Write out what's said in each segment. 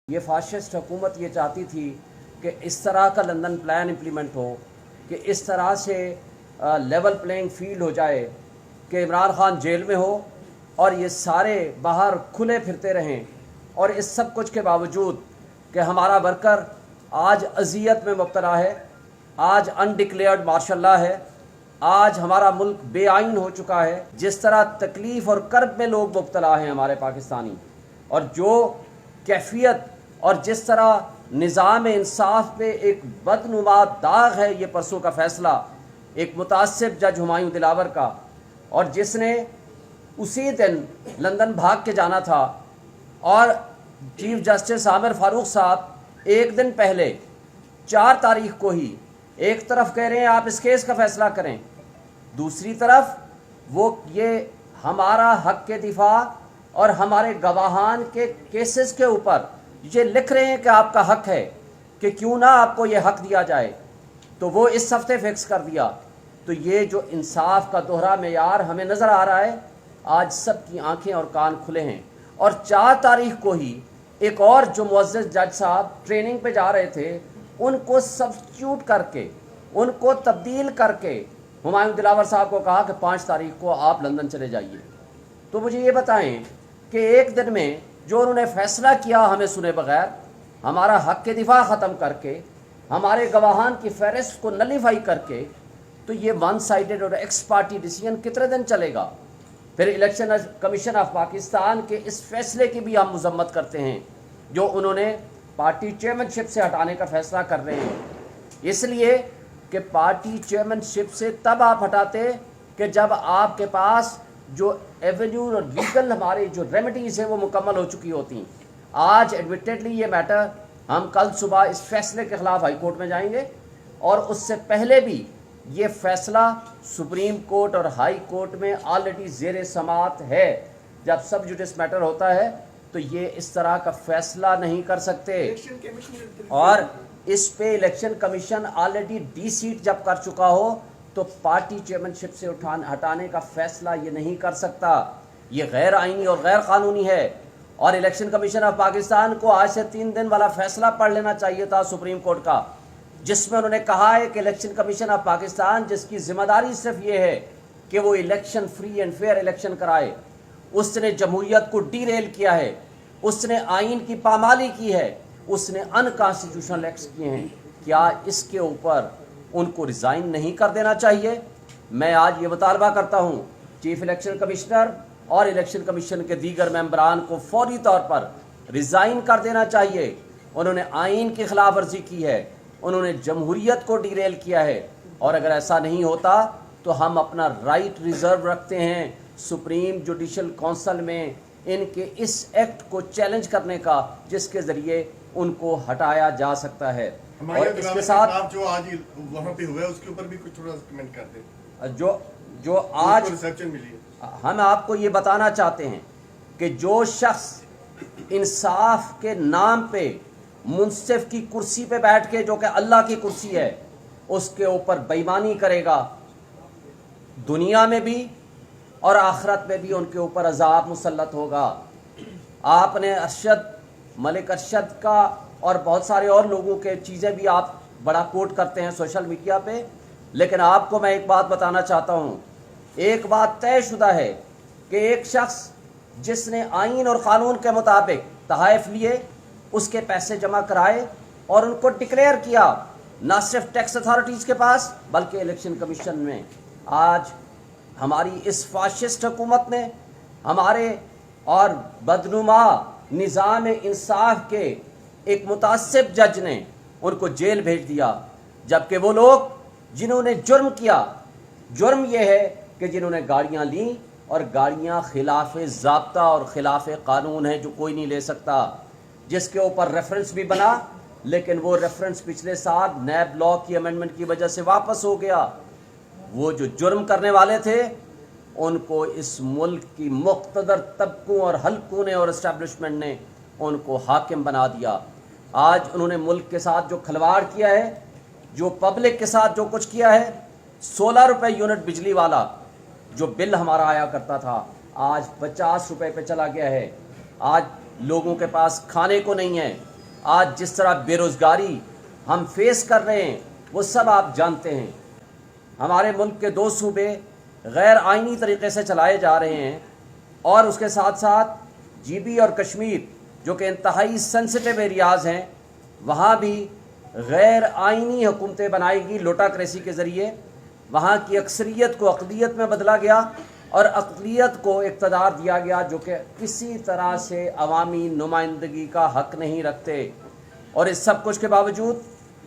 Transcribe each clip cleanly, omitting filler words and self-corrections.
یہ فاشسٹ حکومت یہ چاہتی تھی کہ اس طرح کا لندن پلان امپلیمنٹ ہو کہ اس طرح سے لیول پلینگ فیلڈ ہو جائے کہ عمران خان جیل میں ہو اور یہ سارے باہر کھلے پھرتے رہیں، اور اس سب کچھ کے باوجود کہ ہمارا ورکر آج اذیت میں مبتلا ہے، آج انڈکلیئرڈ مارشل لا ہے، آج ہمارا ملک بے آئین ہو چکا ہے، جس طرح تکلیف اور کرب میں لوگ مبتلا ہیں ہمارے پاکستانی، اور جو کیفیت اور جس طرح نظام انصاف پہ ایک بدنما داغ ہے یہ پرسوں کا فیصلہ ایک متعصب جج ہمایوں دلاور کا، اور جس نے اسی دن لندن بھاگ کے جانا تھا، اور چیف جسٹس عامر فاروق صاحب ایک دن پہلے 4 تاریخ کو ہی ایک طرف کہہ رہے ہیں آپ اس کیس کا فیصلہ کریں، دوسری طرف وہ یہ ہمارا حق کے دفاع اور ہمارے گواہان کے کیسز کے اوپر یہ لکھ رہے ہیں کہ آپ کا حق ہے کہ کیوں نہ آپ کو یہ حق دیا جائے، تو وہ اس ہفتے فکس کر دیا۔ تو یہ جو انصاف کا دوہرا معیار ہمیں نظر آ رہا ہے، آج سب کی آنکھیں اور کان کھلے ہیں۔ اور 4 تاریخ کو ہی ایک اور جو معزز جج صاحب ٹریننگ پہ جا رہے تھے، ان کو سبسٹیوٹ کر کے، ان کو تبدیل کر کے ہمایوں دلاور صاحب کو کہا کہ 5 تاریخ کو آپ لندن چلے جائیے۔ تو مجھے یہ بتائیں کہ ایک دن میں جو انہوں نے فیصلہ کیا ہمیں سنے بغیر، ہمارا حق کے دفاع ختم کر کے، ہمارے گواہان کی فہرست کو نلیفائی کر کے، تو یہ ون سائیڈڈ اور ایکس پارٹی ڈیسیژن کتنے دن چلے گا؟ پھر الیکشن کمیشن آف پاکستان کے اس فیصلے کی بھی ہم مذمت کرتے ہیں جو انہوں نے پارٹی چیئرمین شپ سے ہٹانے کا فیصلہ کر رہے ہیں، اس لیے کہ پارٹی چیئرمین شپ سے تب آپ ہٹاتے کہ جب آپ کے پاس جو ایونیو اور لیگل ہماری جو ریمیڈیز ہیں وہ مکمل ہو چکی ہوتی۔ آج ایڈمیٹڈلی یہ میٹر ہم کل صبح اس فیصلے کے خلاف ہائی کورٹ میں جائیں گے، اور اس سے پہلے بھی یہ فیصلہ سپریم کورٹ اور ہائی کورٹ میں آلریڈی زیر سماعت ہے۔ جب سب جوڈس میٹر ہوتا ہے تو یہ اس طرح کا فیصلہ نہیں کر سکتے، اور اس پہ الیکشن کمیشن آلریڈی ڈی سیٹ جب کر چکا ہو تو پارٹی چیئرمین شپ سے ہٹانے کا فیصلہ یہ نہیں کر سکتا، یہ غیر آئینی اور غیر قانونی ہے۔ اور الیکشن کمیشن آف پاکستان کو آج سے 3 دن والا فیصلہ پڑھ لینا چاہیے تھا سپریم کورٹ کا، جس میں انہوں نے کہا ہے کہ الیکشن کمیشن آف پاکستان جس کی ذمہ داری صرف یہ ہے کہ وہ election free and fair election کرائے، اس نے جمہوریت کو ڈی ریل کیا ہے، اس نے آئین کی پامالی کی ہے، اس نے ان کانسٹیٹیوشنل ایکٹس کیے ہیں، کیا اس کے اوپر ان کو ریزائن نہیں کر دینا چاہیے؟ میں آج یہ مطالبہ کرتا ہوں چیف الیکشن کمشنر اور الیکشن کمیشن کے دیگر ممبران کو فوری طور پر ریزائن کر دینا چاہیے۔ انہوں نے آئین کی خلاف ورزی کی ہے، انہوں نے جمہوریت کو ڈی ریل کیا ہے، اور اگر ایسا نہیں ہوتا تو ہم اپنا رائٹ ریزرو رکھتے ہیں سپریم جوڈیشل کونسل میں ان کے اس ایکٹ کو چیلنج کرنے کا جس کے ذریعے ان کو ہٹایا جا سکتا ہے۔ اور اس کے ساتھ جو آج وہاں پہ ہوا ہے اس کے اوپر بھی کچھ تھوڑا کمنٹ کر دیں۔ جو آج ہم آپ کو یہ بتانا چاہتے ہیں کہ جو شخص انصاف کے نام پہ منصف کی کرسی پہ بیٹھ کے، جو کہ اللہ کی کرسی ہے، اس کے اوپر بے ایمانی کرے گا، دنیا میں بھی اور آخرت میں بھی ان کے اوپر عذاب مسلط ہوگا۔ آپ نے ملک ارشد کا اور بہت سارے اور لوگوں کے چیزیں بھی آپ بڑا کوٹ کرتے ہیں سوشل میڈیا پہ، لیکن آپ کو میں ایک بات بتانا چاہتا ہوں، ایک بات طے شدہ ہے کہ ایک شخص جس نے آئین اور قانون کے مطابق تحائف لیے، اس کے پیسے جمع کرائے اور ان کو ڈکلیئر کیا، نہ صرف ٹیکس اتھارٹیز کے پاس بلکہ الیکشن کمیشن میں، آج ہماری اس فاشسٹ حکومت نے ہمارے اور بدنما نظام انصاف کے ایک متعصب جج نے ان کو جیل بھیج دیا، جبکہ وہ لوگ جنہوں نے جرم کیا، جرم یہ ہے کہ جنہوں نے گاڑیاں لیں، اور گاڑیاں خلاف ضابطہ اور خلاف قانون ہیں جو کوئی نہیں لے سکتا، جس کے اوپر ریفرنس بھی بنا، لیکن وہ ریفرنس پچھلے سال نیب لا کی امینڈمنٹ کی وجہ سے واپس ہو گیا۔ وہ جو جرم کرنے والے تھے ان کو اس ملک کی مقتدر طبقوں اور حلقوں نے اور اسٹیبلشمنٹ نے ان کو حاکم بنا دیا۔ آج انہوں نے ملک کے ساتھ جو کھلواڑ کیا ہے، جو پبلک کے ساتھ جو کچھ کیا ہے، 16 روپے یونٹ بجلی والا جو بل ہمارا آیا کرتا تھا آج 50 روپے پہ چلا گیا ہے۔ آج لوگوں کے پاس کھانے کو نہیں ہے، آج جس طرح بے روزگاری ہم فیس کر رہے ہیں وہ سب آپ جانتے ہیں. ہمارے ملک کے 2 صوبے غیر آئینی طریقے سے چلائے جا رہے ہیں اور اس کے ساتھ ساتھ جی بی اور کشمیر جو کہ انتہائی سینسٹیو ایریاز ہیں وہاں بھی غیر آئینی حکومتیں بنائی گئی لوٹاکریسی کے ذریعے. وہاں کی اکثریت کو اقلیت میں بدلا گیا اور اقلیت کو اقتدار دیا گیا جو کہ کسی طرح سے عوامی نمائندگی کا حق نہیں رکھتے. اور اس سب کچھ کے باوجود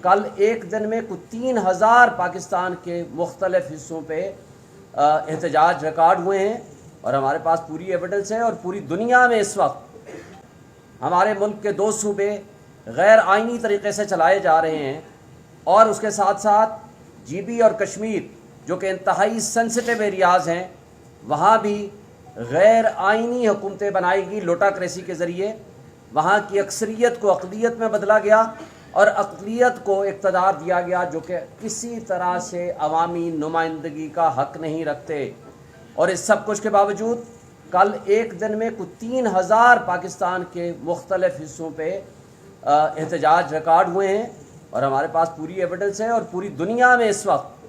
کل ایک دن میں کچھ 3000 پاکستان کے مختلف حصوں پہ احتجاج ریکارڈ ہوئے ہیں اور ہمارے پاس پوری ایویڈنس ہے. اور پوری دنیا میں اس وقت ہمارے ملک کے 2 صوبے غیر آئینی طریقے سے چلائے جا رہے ہیں اور اس کے ساتھ ساتھ جی بی اور کشمیر جو کہ انتہائی سینسٹیو ایریاز ہیں وہاں بھی غیر آئینی حکومتیں بنائی گئی لوٹاکریسی کے ذریعے. وہاں کی اکثریت کو اقلیت میں بدلا گیا اور اقلیت کو اقتدار دیا گیا جو کہ کسی طرح سے عوامی نمائندگی کا حق نہیں رکھتے. اور اس سب کچھ کے باوجود کل ایک دن میں کچھ 3000 پاکستان کے مختلف حصوں پہ احتجاج ریکارڈ ہوئے ہیں اور ہمارے پاس پوری ایویڈنس ہے. اور پوری دنیا میں اس وقت